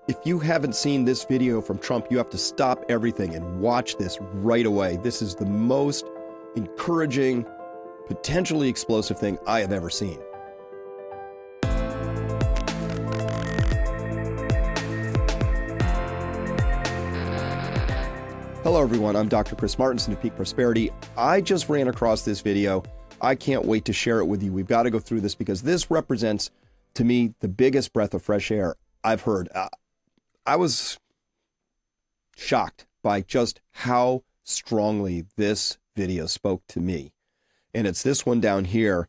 If you haven't seen this video from Trump, you have to stop everything and watch this right away. This is the most encouraging, potentially explosive thing I have ever seen. Hello everyone, I'm Dr. Chris Martenson of Peak Prosperity. I just ran across this video. I can't wait to share it with you. We've got to go through this because this represents, to me, the biggest breath of fresh air I've heard. I was shocked by just how strongly this video spoke to me. And it's this one down here.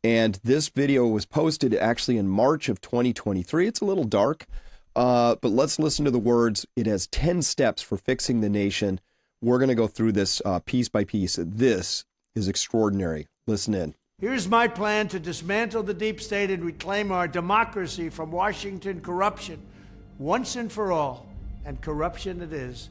And this video was posted actually in March of 2023. It's a little dark, but let's listen to the words. It has 10 steps for fixing the nation. We're going to go through this piece by piece. This is extraordinary. Listen in. Here's my plan to dismantle the deep state and reclaim our democracy from Washington corruption once and for all. And corruption it is.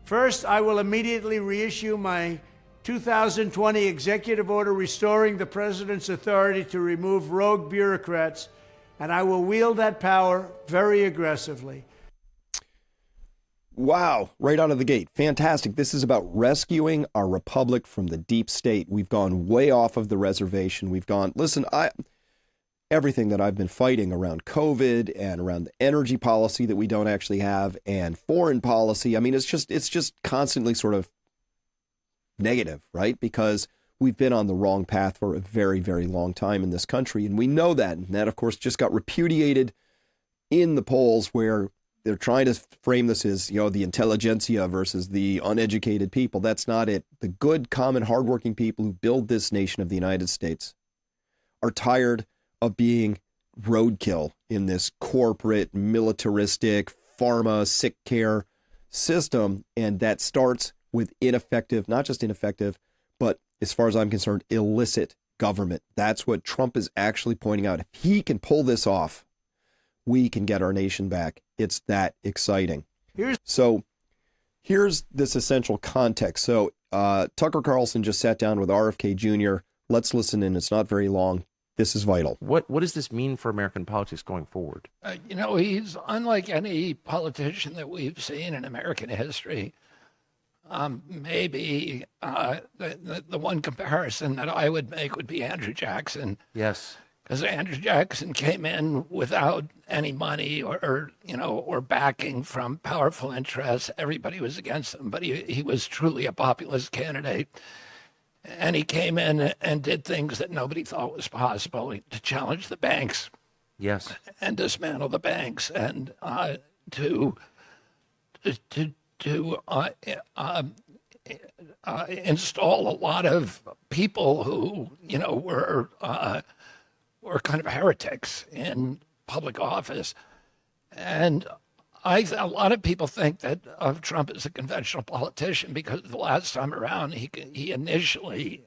First, I will immediately reissue my 2020 executive order restoring the president's authority to remove rogue bureaucrats, and I will wield that power very aggressively. Wow, right out of the gate. Fantastic. This is about rescuing our republic from the deep state. We've gone way off of the reservation. We've gone, listen, everything that I've been fighting around COVID and around the energy policy that we don't actually have and foreign policy. I mean, it's just constantly sort of negative, right? Because we've been on the wrong path for a very, very long time in this country. And we know that. And that, of course, just got repudiated in the polls where they're trying to frame this as, the intelligentsia versus the uneducated people. That's not it. The good, common, hardworking people who build this nation of the United States are tired of being roadkill in this corporate, militaristic, pharma, sick care system. And that starts with ineffective, not just ineffective, but as far as I'm concerned, illicit government. That's what Trump is actually pointing out. If he can pull this off, we can get our nation back. It's that exciting. Here's this essential context. So Tucker Carlson just sat down with RFK Jr. Let's listen in. It's not very long. This is vital. What does this mean for American politics going forward? He's unlike any politician that we've seen in American history. Maybe the one comparison that I would make would be Andrew Jackson. Yes. Because Andrew Jackson came in without any money or backing from powerful interests. Everybody was against him, but he was truly a populist candidate. And he came in and did things that nobody thought was possible to challenge the banks. Yes. And dismantle the banks and to install a lot of people who, were kind of heretics in public office. And a lot of people think that of Trump as a conventional politician because the last time around he initially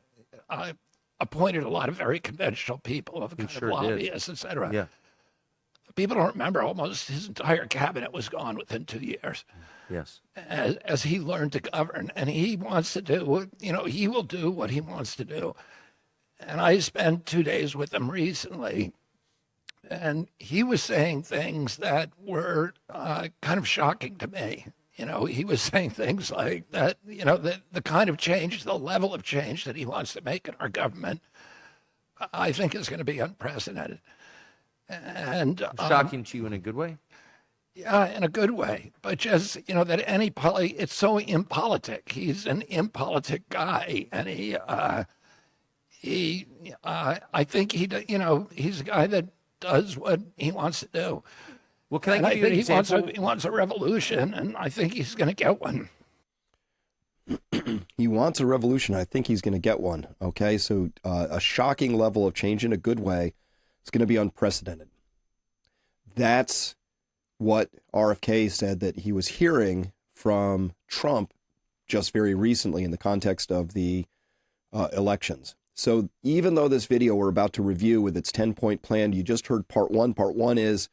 appointed a lot of very conventional people, of kind of lobbyists, et cetera. Yeah. People don't remember almost his entire cabinet was gone within 2 years. Yes. As he learned to govern. And he wants to do, he will do what he wants to do. And I spent 2 days with him recently, and he was saying things that were kind of shocking to me. He was saying things like that, the kind of change, the level of change that he wants to make in our government, I think is going to be unprecedented. And shocking to you in a good way? Yeah, in a good way. But just, that it's so impolitic. He's an impolitic guy, and I think he's a guy that does what he wants to do. Well, can I give you an example? He wants a revolution, and I think he's going to get one. He wants a revolution. I think he's going to get one. Okay, so a shocking level of change in a good way. It's going to be unprecedented. That's what RFK said that he was hearing from Trump just very recently in the context of the elections. So even though this video we're about to review with its 10-point plan, you just heard part one. Part one is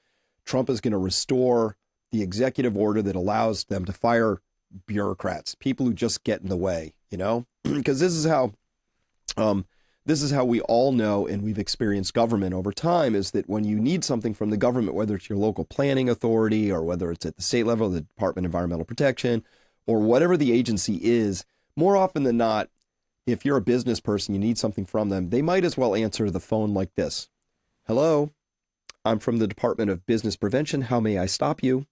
Trump is going to restore the executive order that allows them to fire bureaucrats, people who just get in the way, because this is how This is how we all know, and we've experienced government over time, is that when you need something from the government, whether it's your local planning authority or whether it's at the state level, the Department of Environmental Protection, or whatever the agency is, more often than not, if you're a business person, you need something from them, they might as well answer the phone like this. Hello, I'm from the Department of Business Prevention. How may I stop you?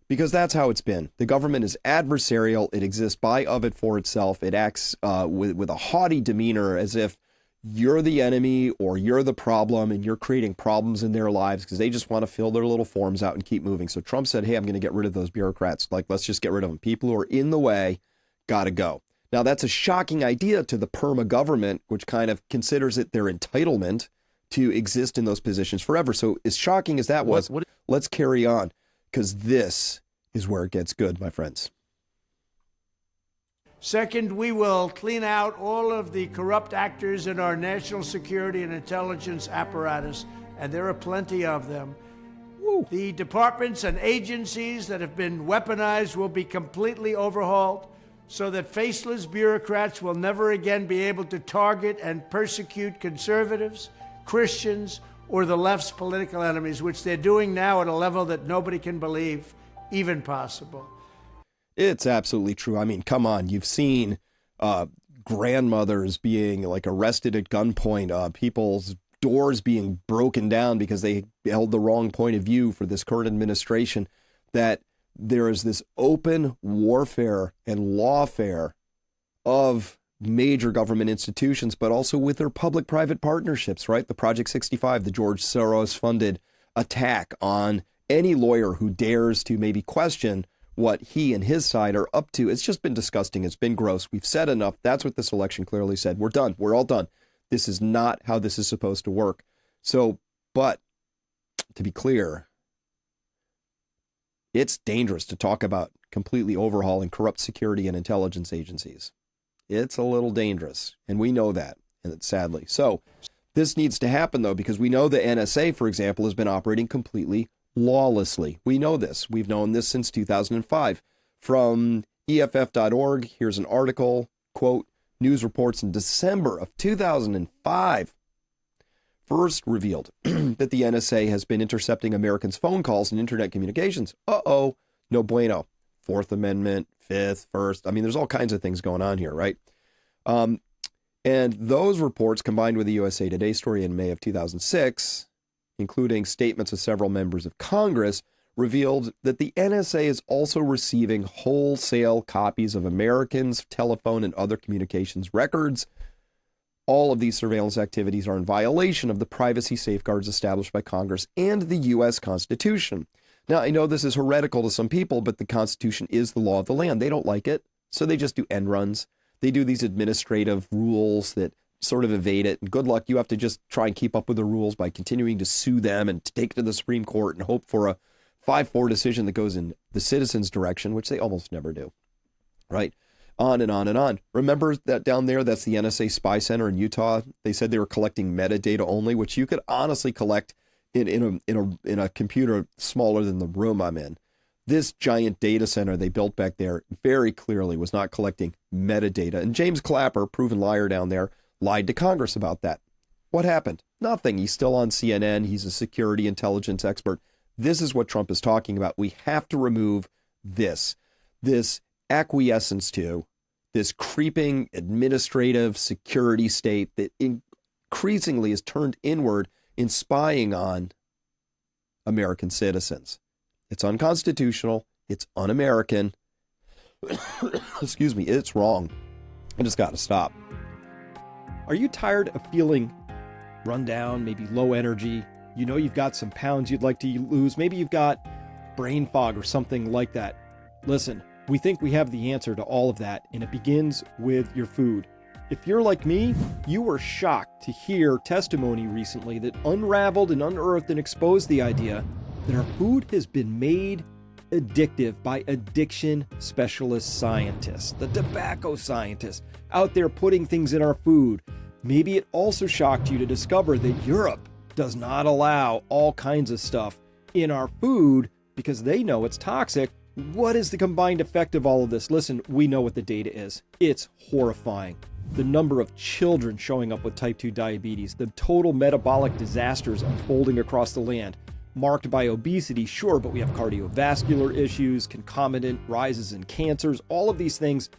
Because that's how it's been. The government is adversarial. It exists by, of, it, for itself. It acts with a haughty demeanor as if you're the enemy or you're the problem and you're creating problems in their lives because they just want to fill their little forms out and keep moving. So Trump said, hey, I'm going to get rid of those bureaucrats. Like, let's just get rid of them. People who are in the way got to go. Now, that's a shocking idea to the PERMA government, which kind of considers it their entitlement to exist in those positions forever. So as shocking as that was, let's carry on, because this is where it gets good, my friends. Second, we will clean out all of the corrupt actors in our national security and intelligence apparatus, and there are plenty of them. Woo. The departments and agencies that have been weaponized will be completely overhauled so that faceless bureaucrats will never again be able to target and persecute conservatives, Christians, or the left's political enemies, which they're doing now at a level that nobody can believe even possible. It's absolutely true. I mean, come on. You've seen grandmothers being like arrested at gunpoint, people's doors being broken down because they held the wrong point of view for this current administration, that there is this open warfare and lawfare of major government institutions, but also with their public-private partnerships, right? The Project 65, the George Soros-funded attack on any lawyer who dares to maybe question what he and his side are up to. It's just been disgusting. It's been gross. We've said enough. That's what this election clearly said. We're done. We're all done. This is not how this is supposed to work. So, but to be clear, it's dangerous to talk about completely overhauling corrupt security and intelligence agencies. It's a little dangerous, and we know that, and sadly. So this needs to happen, though, because we know the NSA, for example, has been operating completely lawlessly. We know this. We've known this since 2005. From EFF.org, here's an article, quote, news reports in December of 2005 first revealed that the NSA has been intercepting Americans' phone calls and internet communications. Uh-oh, no bueno. Fourth Amendment, Fifth, First. I mean, there's all kinds of things going on here, right? And those reports, combined with the USA Today story in May of 2006, including statements of several members of Congress, revealed that the NSA is also receiving wholesale copies of Americans' telephone and other communications records. All of these surveillance activities are in violation of the privacy safeguards established by Congress and the U.S. Constitution. Now, I know this is heretical to some people, but the Constitution is the law of the land. They don't like it, so they just do end runs. They do these administrative rules that sort of evade it. And good luck. You have to just try and keep up with the rules by continuing to sue them and take it to the Supreme Court and hope for a 5-4 decision that goes in the citizens' direction, which they almost never do. Right? On and on and on. Remember that down there, that's the NSA Spy Center in Utah. They said they were collecting metadata only, which you could honestly collect in a computer smaller than the room I'm in. This giant data center they built back there very clearly was not collecting metadata. And James Clapper, proven liar down there, lied to Congress about that. What happened? Nothing. He's still on CNN. He's a security intelligence expert. This is what Trump is talking about. We have to remove this acquiescence to this creeping administrative security state that increasingly is turned inward in spying on American citizens. It's unconstitutional. It's un-American. Excuse me. It's wrong. I just got to stop. Are you tired of feeling run down, maybe low energy? You know you've got some pounds you'd like to lose. Maybe you've got brain fog or something like that. Listen, we think we have the answer to all of that, and it begins with your food. If you're like me, you were shocked to hear testimony recently that unraveled and unearthed and exposed the idea that our food has been made addictive by addiction specialist scientists, the tobacco scientists out there putting things in our food. Maybe it also shocked you to discover that Europe does not allow all kinds of stuff in our food because they know it's toxic. What is the combined effect of all of this? Listen, we know what the data is. It's horrifying. the number of children showing up with type 2 diabetes, the total metabolic disasters unfolding across the land, marked by obesity, sure, but we have cardiovascular issues, concomitant rises in cancers, all of these things,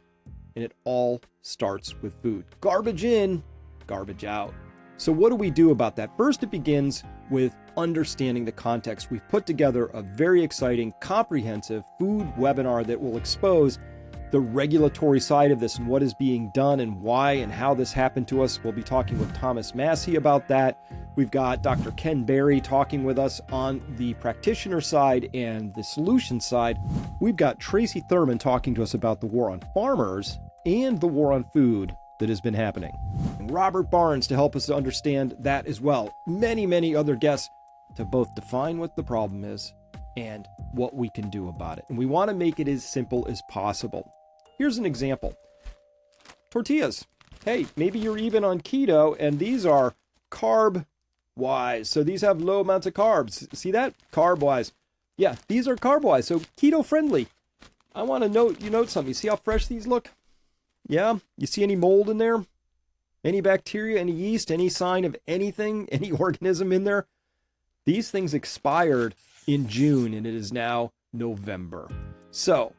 and it all starts with food. Garbage in, garbage out. So what do we do about that? First, it begins with understanding the context. We've put together a very exciting, comprehensive food webinar that will expose the regulatory side of this and what is being done and why and how this happened to us. We'll be talking with Thomas Massey about that. We've got Dr. Ken Berry talking with us on the practitioner side and the solution side. We've got Tracy Thurman talking to us about the war on farmers and the war on food that has been happening. And Robert Barnes to help us understand that as well. Many, many other guests to both define what the problem is and what we can do about it. And we want to make it as simple as possible. Here's an example. Tortillas. Hey, maybe you're even on keto and these are carb-wise. So these have low amounts of carbs. See that? Carb-wise. Yeah, these are carb-wise, so keto-friendly. I want to note something. You see how fresh these look? Yeah? You see any mold in there? Any bacteria, any yeast, any sign of anything, any organism in there? These things expired in June and it is now November. So,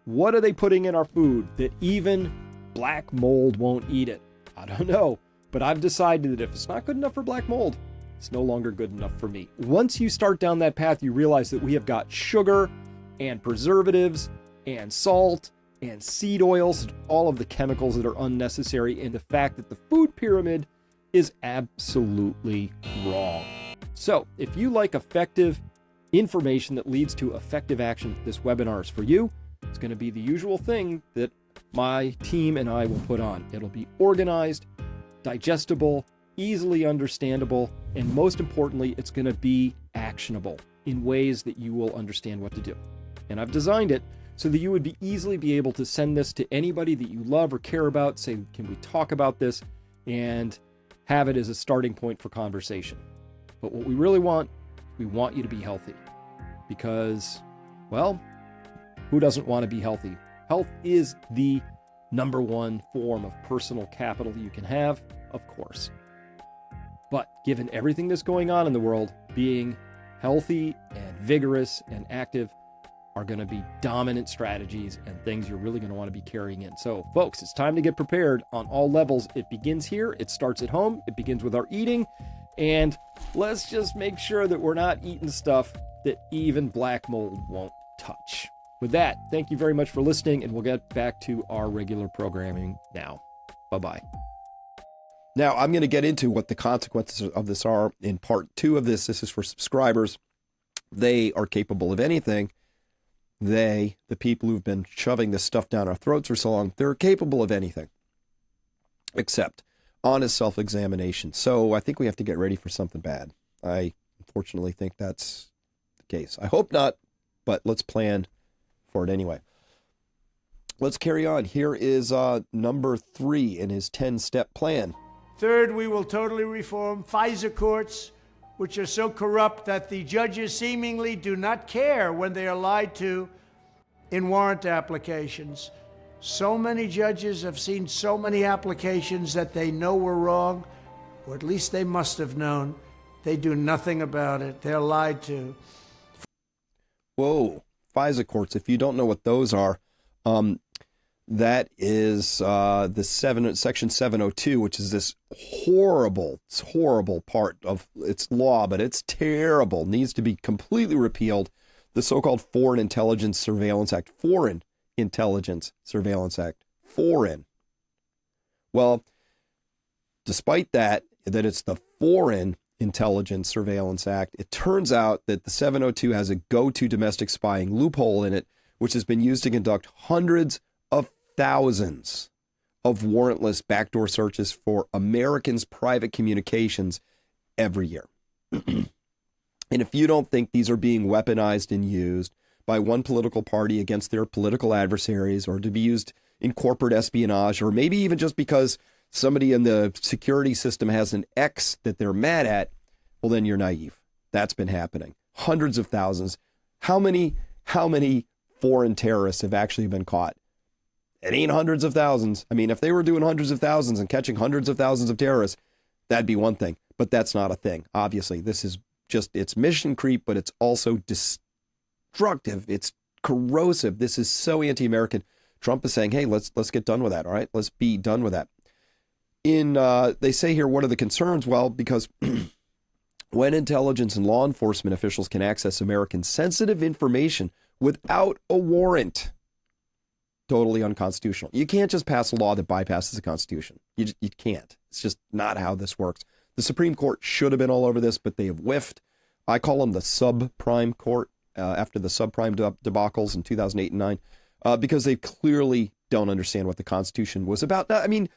what are they putting in our food that even black mold won't eat it? I don't know, but I've decided that if it's not good enough for black mold, it's no longer good enough for me. Once you start down that path, you realize that we have got sugar and preservatives and salt and seed oils, all of the chemicals that are unnecessary, and the fact that the food pyramid is absolutely wrong. So, if you like effective information that leads to effective action, this webinar is for you. It's going to be the usual thing that my team and I will put on. It'll be organized, digestible, easily understandable, and most importantly, it's going to be actionable in ways that you will understand what to do. And I've designed it so that you would easily be able to send this to anybody that you love or care about, say, can we talk about this, and have it as a starting point for conversation. But what we really want, we want you to be healthy because, well, who doesn't want to be healthy? Health is the number one form of personal capital you can have, of course. But given everything that's going on in the world, being healthy and vigorous and active are going to be dominant strategies and things you're really going to want to be carrying in. So, folks, it's time to get prepared on all levels. It begins here. It starts at home. It begins with our eating. And let's just make sure that we're not eating stuff that even black mold won't touch. With that, thank you very much for listening, and we'll get back to our regular programming now. Bye-bye. Now, I'm going to get into what the consequences of this are in part 2 of this. This is for subscribers. They are capable of anything. The people who've been shoving this stuff down our throats for so long, they're capable of anything except honest self-examination. So I think we have to get ready for something bad. I unfortunately think that's the case. I hope not, but let's plan for it anyway. Let's carry on. Here is number 3 in his 10-step plan. Third, we will totally reform FISA courts, which are so corrupt that the judges seemingly do not care when they are lied to in warrant applications. So many judges have seen so many applications that they know were wrong, or at least they must have known. They do nothing about it. They're lied to. Whoa, FISA courts. If you don't know what those are, that is Section 702, which is this horrible part of its law, but it's terrible. Needs to be completely repealed. The so-called Foreign Intelligence Surveillance Act. Foreign Intelligence Surveillance Act. Foreign. Well, despite that it's the Foreign Intelligence Surveillance Act, it turns out that the 702 has a go-to domestic spying loophole in it, which has been used to conduct hundreds of thousands of warrantless backdoor searches for Americans' private communications every year. And if you don't think these are being weaponized and used by one political party against their political adversaries, or to be used in corporate espionage, or maybe even just because somebody in the security system has an X that they're mad at, well, then you're naive. That's been happening. Hundreds of thousands. How many foreign terrorists have actually been caught? It ain't hundreds of thousands. I mean, if they were doing hundreds of thousands and catching hundreds of thousands of terrorists, that'd be one thing. But that's not a thing. Obviously, this is just, it's mission creep, but it's also destructive. It's corrosive. This is so anti-American. Trump is saying, hey, let's get done with that. All right, let's be done with that. They say here, what are the concerns? Well, because when intelligence and law enforcement officials can access American sensitive information without a warrant, totally unconstitutional. You can't just pass a law that bypasses the Constitution. You can't. It's just not how this works. The Supreme Court should have been all over this, but they have whiffed. I call them the subprime court after the subprime debacles in 2008 and 9, because they clearly don't understand what the Constitution was about. I mean,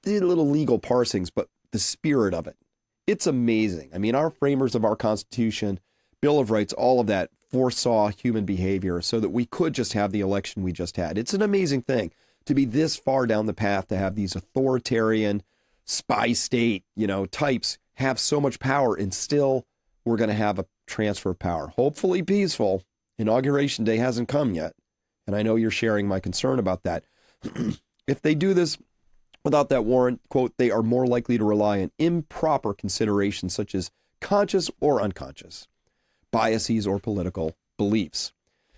the little legal parsings, but the spirit of it. It's amazing. I mean, our framers of our Constitution, Bill of Rights, all of that foresaw human behavior so that we could just have the election we just had. It's an amazing thing to be this far down the path, to have these authoritarian spy state, types have so much power, and still we're going to have a transfer of power. Hopefully peaceful. Inauguration day hasn't come yet. And I know you're sharing my concern about that. If they do this without that warrant, quote, they are more likely to rely on improper considerations such as conscious or unconscious biases or political beliefs.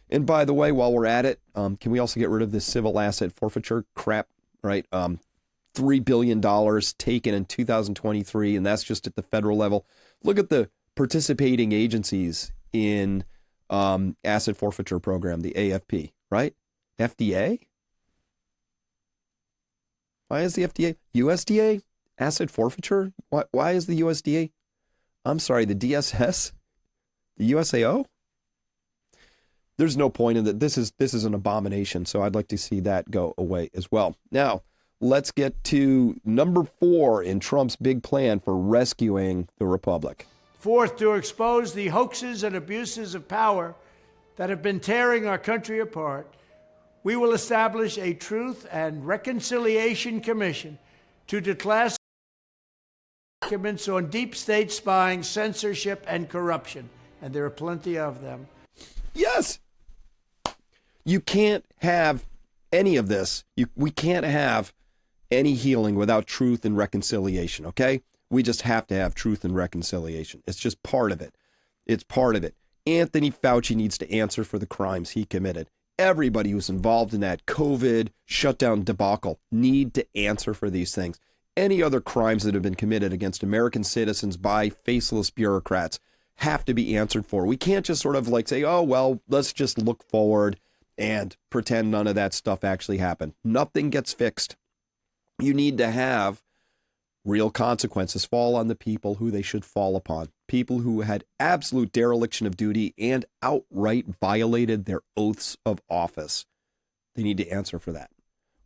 And by the way, while we're at it, can we also get rid of this civil asset forfeiture crap, right? $3 billion taken in 2023, and that's just at the federal level. Look at the participating agencies in asset forfeiture program, the AFP, right? FDA? Why is the FDA? USDA? Asset forfeiture? Why is the USDA? I'm sorry, the DSS? The USAO? There's no point in that. This is an abomination, so I'd like to see that go away as well. Now, let's get to number 4 in Trump's big plan for rescuing the republic. Fourth, to expose the hoaxes and abuses of power that have been tearing our country apart, we will establish a Truth and Reconciliation Commission to declassify documents on deep state spying, censorship, and corruption. And there are plenty of them. Yes. You can't have any of this. We can't have any healing without truth and reconciliation, okay? We just have to have truth and reconciliation. It's just part of it. It's part of it. Anthony Fauci needs to answer for the crimes he committed. Everybody who's involved in that COVID shutdown debacle need to answer for these things. Any other crimes that have been committed against American citizens by faceless bureaucrats have to be answered for. We can't just sort of like say, oh, well, let's just look forward and pretend none of that stuff actually happened. Nothing gets fixed. You need to have real consequences fall on the people who they should fall upon. People who had absolute dereliction of duty and outright violated their oaths of office. They need to answer for that.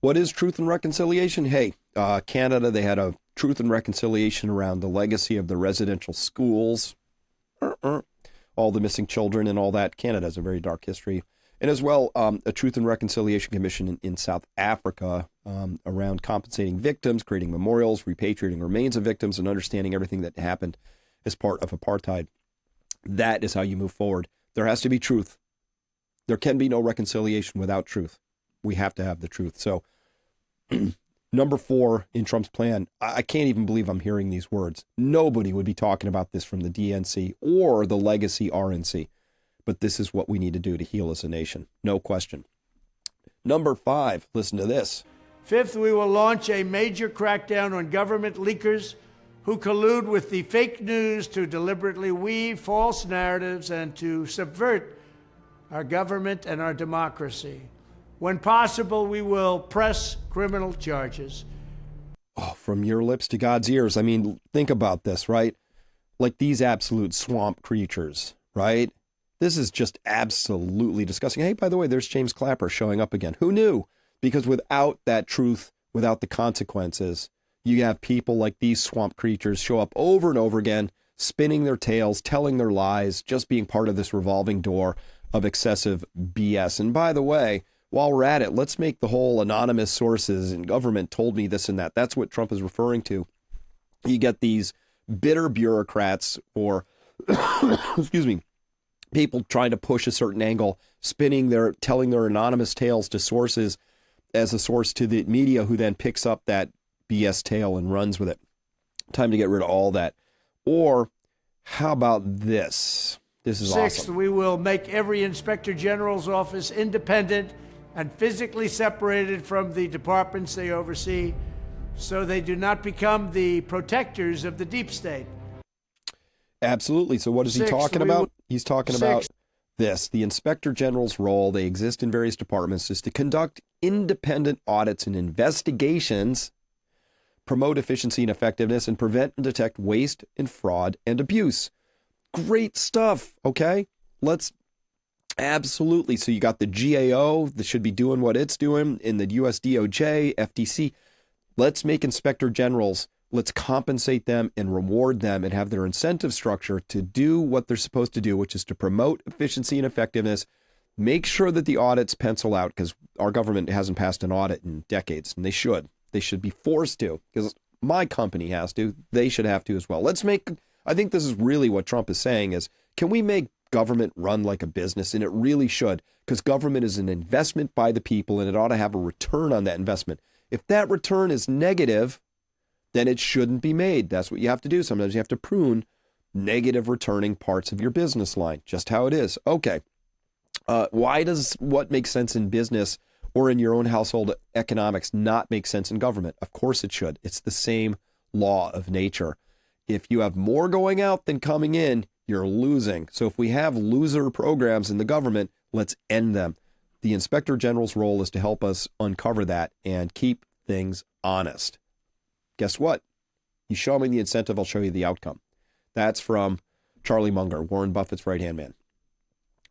What is truth and reconciliation? Hey, Canada, they had a truth and reconciliation around the legacy of the residential schools. All the missing children and all that. Canada has a very dark history. And as well, a Truth and Reconciliation Commission in South Africa around compensating victims, creating memorials, repatriating remains of victims, and understanding everything that happened as part of apartheid. That is how you move forward. There has to be truth. There can be no reconciliation without truth. We have to have the truth. So number 4 in Trump's plan, I can't even believe I'm hearing these words. Nobody would be talking about this from the DNC or the legacy RNC. But this is what we need to do to heal as a nation. No question. Number 5, listen to this. Fifth, we will launch a major crackdown on government leakers who collude with the fake news to deliberately weave false narratives and to subvert our government and our democracy. When possible, we will press criminal charges. Oh, from your lips to God's ears. I mean, think about this, right? Like these absolute swamp creatures, right? This is just absolutely disgusting. Hey, by the way, there's James Clapper showing up again. Who knew? Because without that truth, without the consequences, you have people like these swamp creatures show up over and over again, spinning their tails, telling their lies, just being part of this revolving door of excessive BS. And by the way, while we're at it, let's make the whole anonymous sources and government told me this and that. That's what Trump is referring to. You get these bitter bureaucrats or, excuse me, people trying to push a certain angle, telling their anonymous tales to sources as a source to the media, who then picks up that BS tale and runs with it. Time to get rid of all that. Or how about this? This is Sixth, awesome. we will make every Inspector General's office independent and physically separated from the departments they oversee, so they do not become the protectors of the deep state. Absolutely. So what is he talking about? He's talking about this. The Inspector General's role, they exist in various departments, is to conduct independent audits and investigations, promote efficiency and effectiveness, and prevent and detect waste and fraud and abuse. Great stuff. Okay. Absolutely. So you got the GAO that should be doing what it's doing in the US DOJ, FTC. Let's make inspector generals, let's compensate them and reward them and have their incentive structure to do what they're supposed to do, which is to promote efficiency and effectiveness. Make sure that the audits pencil out, because our government hasn't passed an audit in decades, and they should. They should be forced to, because my company has to. They should have to as well. I think this is really what Trump is saying is, can we make government run like a business? And it really should, because government is an investment by the people, and it ought to have a return on that investment. If that return is negative, then it shouldn't be made. That's what you have to do. Sometimes you have to prune negative returning parts of your business line, just how it is. Okay. Why does what makes sense in business or in your own household economics not make sense in government? Of course it should. It's the same law of nature. If you have more going out than coming in, you're losing. So if we have loser programs in the government, let's end them. The Inspector General's role is to help us uncover that and keep things honest. Guess what? You show me the incentive, I'll show you the outcome. That's from Charlie Munger, Warren Buffett's right-hand man.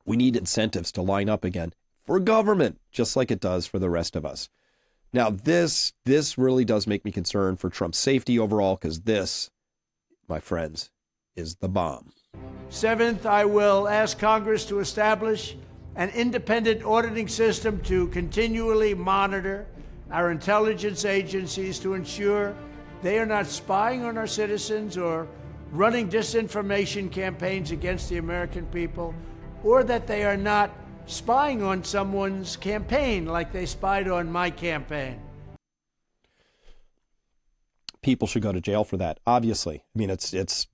We need incentives to line up again for government, just like it does for the rest of us. Now, this really does make me concerned for Trump's safety overall, because this, my friends, is the bomb. Seventh, I will ask Congress to establish an independent auditing system to continually monitor our intelligence agencies to ensure they are not spying on our citizens or running disinformation campaigns against the American people, or that they are not spying on someone's campaign like they spied on my campaign. People should go to jail for that, obviously. I mean,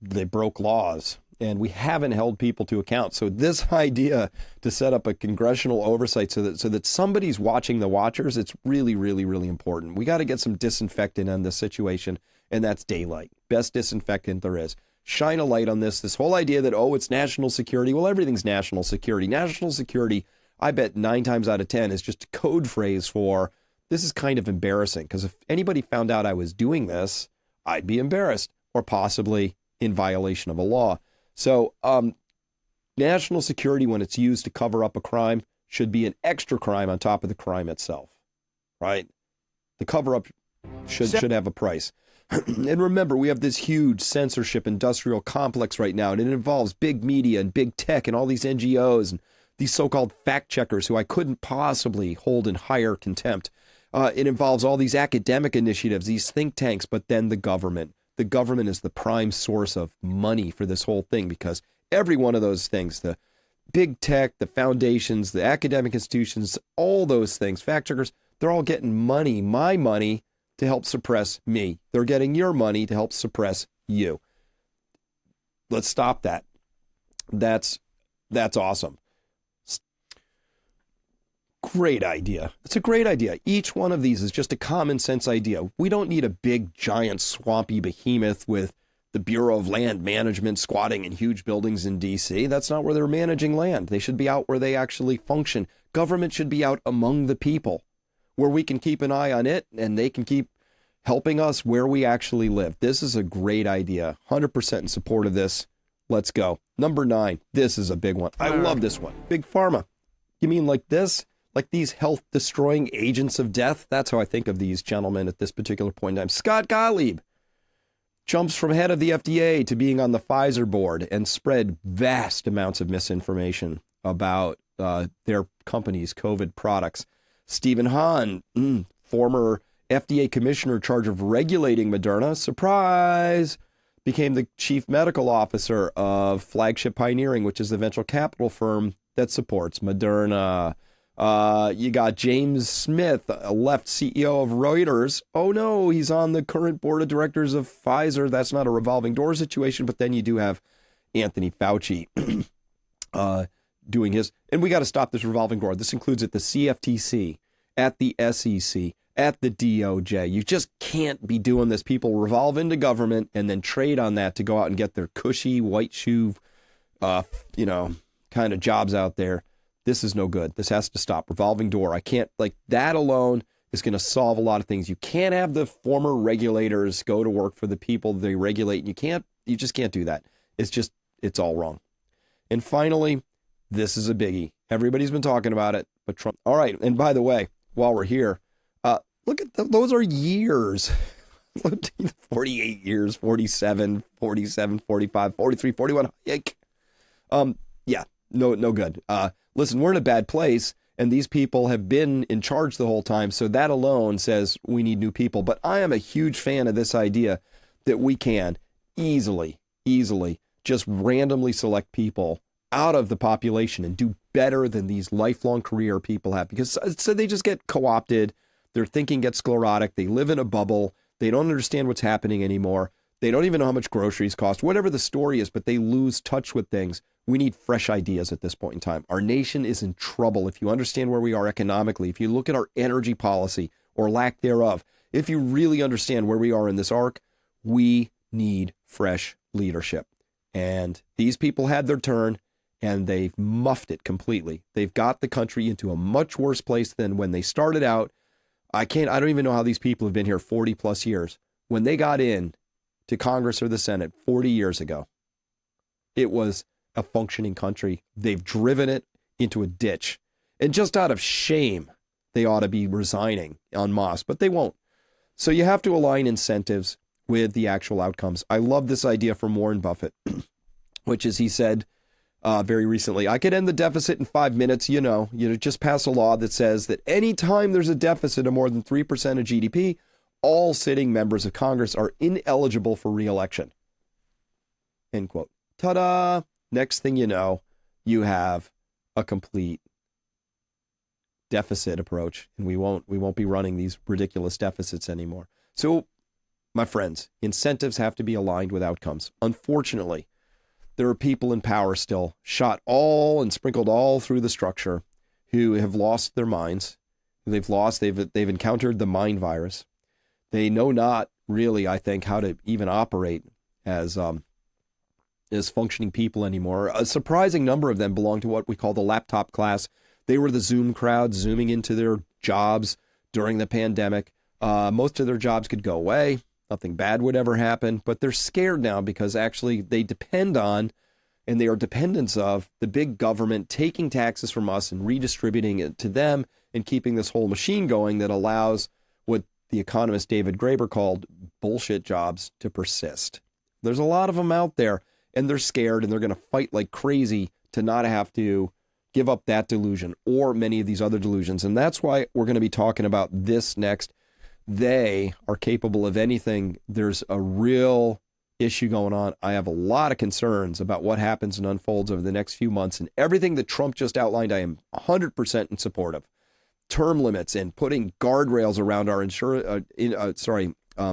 they broke laws, and we haven't held people to account. So this idea to set up a congressional oversight so that somebody's watching the watchers, it's really, really, really important. We got to get some disinfectant on this situation, and that's daylight. Best disinfectant there is. Shine a light on this whole idea that, it's national security. Well, everything's national security. National security, I bet 9 times out of 10 is just a code phrase for, this is kind of embarrassing, because if anybody found out I was doing this, I'd be embarrassed or possibly in violation of a law. So national security, when it's used to cover up a crime, should be an extra crime on top of the crime itself, right? The cover-up should have a price. And remember, we have this huge censorship industrial complex right now, and it involves big media and big tech and all these NGOs and these so-called fact checkers who I couldn't possibly hold in higher contempt. It involves all these academic initiatives, these think tanks, but then the government. The government is the prime source of money for this whole thing, because every one of those things, the big tech, the foundations, the academic institutions, all those things, fact checkers, they're all getting money, my money, to help suppress me. They're getting your money to help suppress you. Let's stop that. That's awesome. Great idea. It's a great idea. Each one of these is just a common sense idea. We don't need a big, giant, swampy behemoth with the Bureau of Land Management squatting in huge buildings in D.C. That's not where they're managing land. They should be out where they actually function. Government should be out among the people, where we can keep an eye on it and they can keep helping us where we actually live. This is a great idea. 100% in support of this. Let's go. Number 9. This is a big one. I love this one. Big Pharma. You mean like this? Like these health-destroying agents of death? That's how I think of these gentlemen at this particular point in time. Scott Gottlieb jumps from head of the FDA to being on the Pfizer board and spread vast amounts of misinformation about their company's COVID products. Stephen Hahn, former FDA commissioner in charge of regulating Moderna, surprise, became the chief medical officer of Flagship Pioneering, which is the venture capital firm that supports Moderna. You got James Smith, a left CEO of Reuters. Oh no, he's on the current board of directors of FISA. That's not a revolving door situation, but then you do have Anthony Fauci doing his. And we got to stop this revolving door. This includes at the CFTC, at the SEC, at the DOJ. You just can't be doing this. People revolve into government and then trade on that to go out and get their cushy white shoe, kind of jobs out there. This is no good. This has to stop. Revolving door. I can't, like, that alone is going to solve a lot of things. You can't have the former regulators go to work for the people they regulate. You just can't do that. It's all wrong. And finally, this is a biggie. Everybody's been talking about it, but Trump. All right. And by the way, while we're here, look at those are years. 48 years, 47, 45, 43, 41. Yeah, no good. Listen, we're in a bad place, and these people have been in charge the whole time, so that alone says we need new people. But I am a huge fan of this idea that we can easily just randomly select people out of the population and do better than these lifelong career people have, because so they just get co-opted, their thinking gets sclerotic, they live in a bubble, they don't understand what's happening anymore, they don't even know how much groceries cost, whatever the story is, but they lose touch with things. We need fresh ideas at this point in time. Our nation is in trouble. If you understand where we are economically, if you look at our energy policy or lack thereof, if you really understand where we are in this arc, we need fresh leadership. And these people had their turn and they've muffed it completely. They've got the country into a much worse place than when they started out. I don't even know how these people have been here 40 plus years. When they got in to Congress or the Senate 40 years ago, it was a functioning country. They've driven it into a ditch. And just out of shame, they ought to be resigning en masse, but they won't. So you have to align incentives with the actual outcomes. I love this idea from Warren Buffett, which is, he said very recently, I could end the deficit in 5 minutes. Just pass a law that says that anytime there's a deficit of more than 3% of GDP, all sitting members of Congress are ineligible for re-election. End quote. Ta-da! Next thing you know, you have a complete deficit approach, and we won't be running these ridiculous deficits anymore. So, my friends, incentives have to be aligned with outcomes. Unfortunately, there are people in power still, shot all and sprinkled all through the structure, who have lost their minds. They've encountered the mind virus. They know not really, I think, how to even operate as functioning people anymore. A surprising number of them belong to what we call the laptop class. They were the Zoom crowd, zooming into their jobs during the pandemic. Most of their jobs could go away. Nothing bad would ever happen, but they're scared now because actually they depend on, and they are dependents of, the big government taking taxes from us and redistributing it to them and keeping this whole machine going that allows what the economist David Graeber called bullshit jobs to persist. There's a lot of them out there, and they're scared, and they're going to fight like crazy to not have to give up that delusion or many of these other delusions. And that's why we're going to be talking about this next. They are capable of anything. There's a real issue going on. I have a lot of concerns about what happens and unfolds over the next few months, and everything that Trump just outlined, I am 100% in support of. Term limits and putting guardrails around our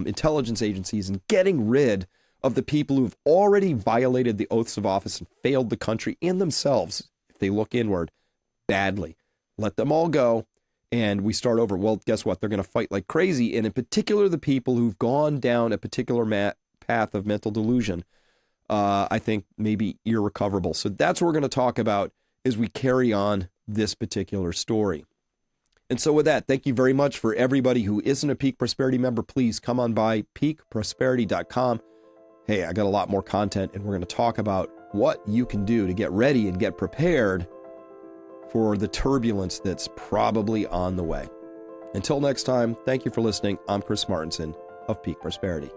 intelligence agencies, and getting rid of the people who've already violated the oaths of office and failed the country and themselves, if they look inward, badly. Let them all go, and we start over. Well, guess what? They're going to fight like crazy, and in particular, the people who've gone down a particular path of mental delusion, I think maybe irrecoverable. So that's what we're going to talk about as we carry on this particular story. And so with that, thank you very much. For everybody who isn't a Peak Prosperity member, please come on by peakprosperity.com. Hey, I got a lot more content, and we're going to talk about what you can do to get ready and get prepared for the turbulence that's probably on the way. Until next time, thank you for listening. I'm Chris Martinson of Peak Prosperity.